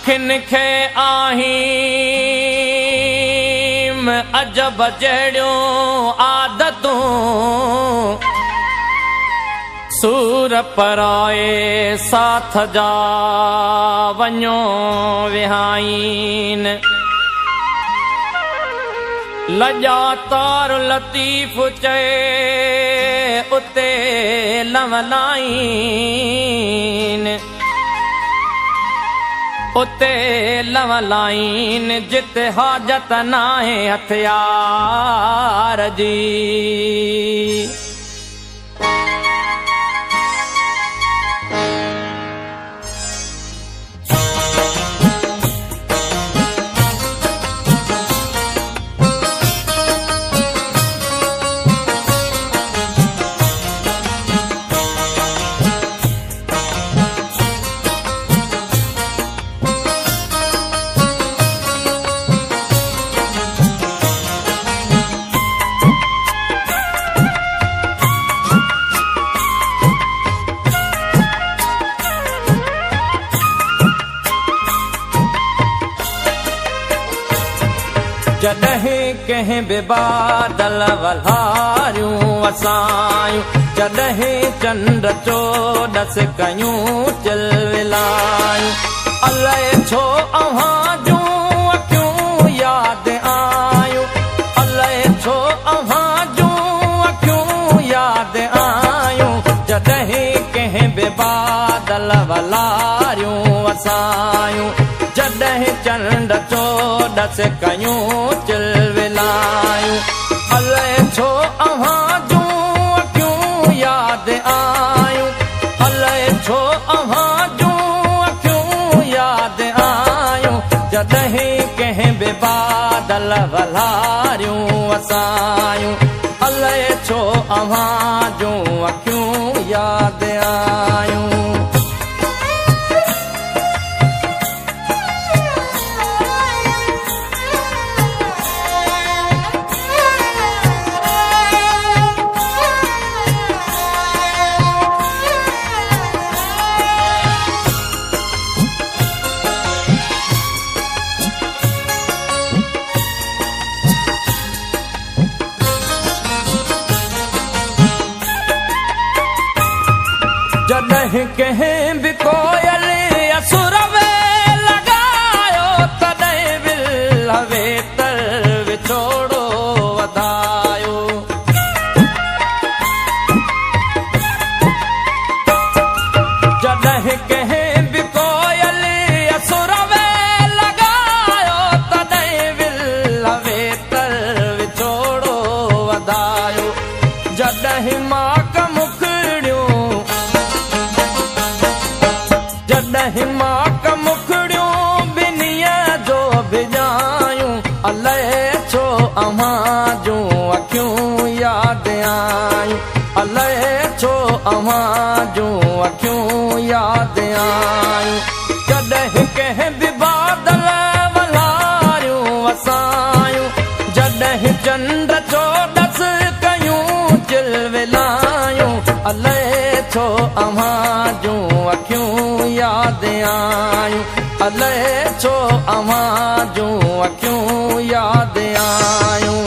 अखियुनि खे आहिम अजब जहिड़ियूं आदतूं सूर पराए साथ जा वञो विहाइन लॼा तार लतीफ़ चए उते लवलाइन उते लवलाइन जिते हाजत नाहे हथियार जी जॾहिं कंहिं बि बादल वल्हारियूं वसायूं जॾहिं चंड चोॾस कयूं चिलविलायूं अलाए छो अव्हां जूं अखियूं यादि आयूं अलाए छो अव्हां जूं अखियूं यादि आयूं जॾहिं कंहिं बि बादल वल्हारियूं वसायूं जॾहिं चंड चोॾस कयूं चिलविलायूं अलाए छो अव्हां जूं अखियूं यादि आयूं अलाए छो अव्हां जूं अखियूं यादि आयूं जॾहिं कंहिं बि बादल वल्हारियूं वसायूं अलाए छो अव्हां जूं अखियूं यादि आयूं जॾहिं कंहिं बि कोयल असुर में लॻायो तॾहिं विल वेतर विछोड़ो वधायो जॾहिं कंहिं बि कोयल असुर में लॻायो तॾहिं विल वेतर विछोड़ो वधायो जॾहिं माक जॾहिं माक मुखड़ियूं ॿिन्हीअ जो भिॼायूं अलाए छो अव्हां जूं अखियूं यादि आयूं अलाए छो अव्हां जूं अखियूं यादि आयूं जॾहिं कंहिं बि बादल वल्हारियूं वसायूं जॾहिं चंड चोॾस कयूं चिलविलायूं अलाए छो अव्हां जूं अखियूं यादि आयूं अलाए छो अव्हां जूं अखियूं यादि आयूं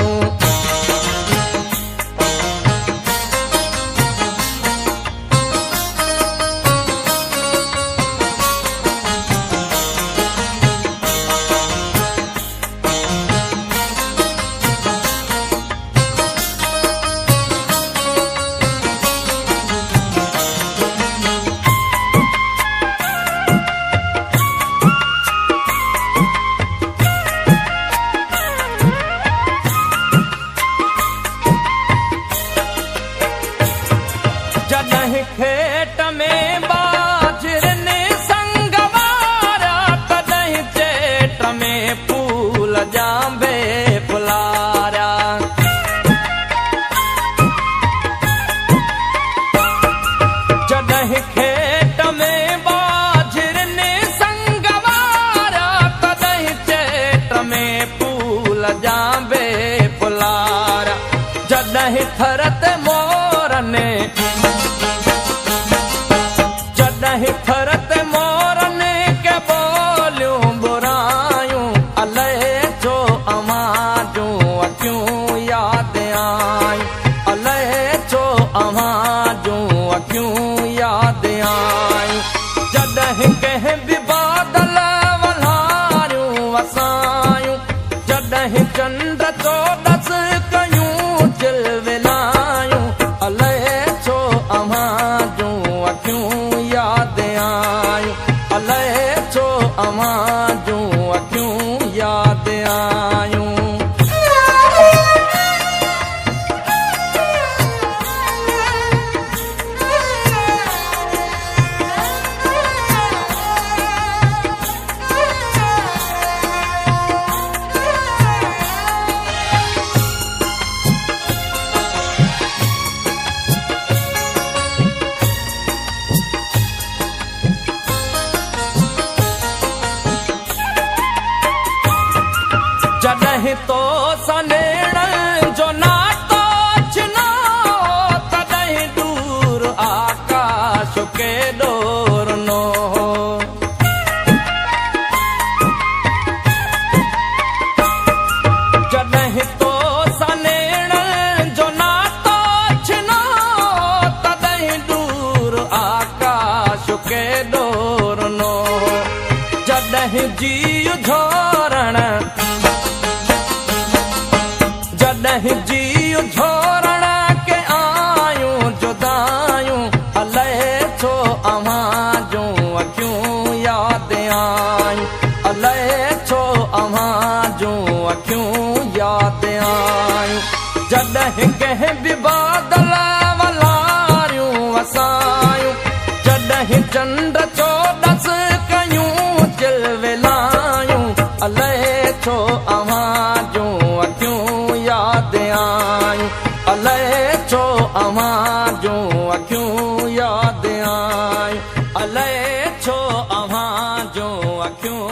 जॾहिं खेत में बाजरनि संग वारा तॾहिं चेट में फूल जांबे फुलारा जॾहिं खेत में बाजरनि संग वारा तॾहिं चेट में फूल जांबे फुलारा जॾहिं थर ते मोरनि जॾहिं थर ते मोरनि के बोलियूं अखियूं यादि आयूं जॾहिं कंहिं बि बादल वल्हारियूं वसायूं जॾहिं चंड चोॾस कयूं चिलविलायूं अलाए छो अव्हां जूं अखियूं यादि आयूं अलाए छो अव्हां जूं अखियूं यादि आयूं जॾहिं तो सनेड़नि जो नातो छिनो तॾहिं दूर आकाश केॾो रुनो जॾहिं तो सनेड़नि जो नातो छिनो तॾहिं दूर आकाश केॾो रुनो जॾहिं जीउ झोरण जॾहिं जीउ झोरण के आयूं जुदायूं अलाए छो अव्हां जूं अखियूं यादि आयूं अलाए छो अव्हां जूं अखियूं यादि आयूं जॾहिं कंहिं बि बादल वल्हारियूं वसायूं जॾहिं चंड चोॾस कयूं चिलविलायूं अलाए छो अव्हां जूं अखियूं यादि आयूं अलाए छो अव्हां जूं अखियूं यादि आयूं अलाए छो अव्हां जूं अखियूं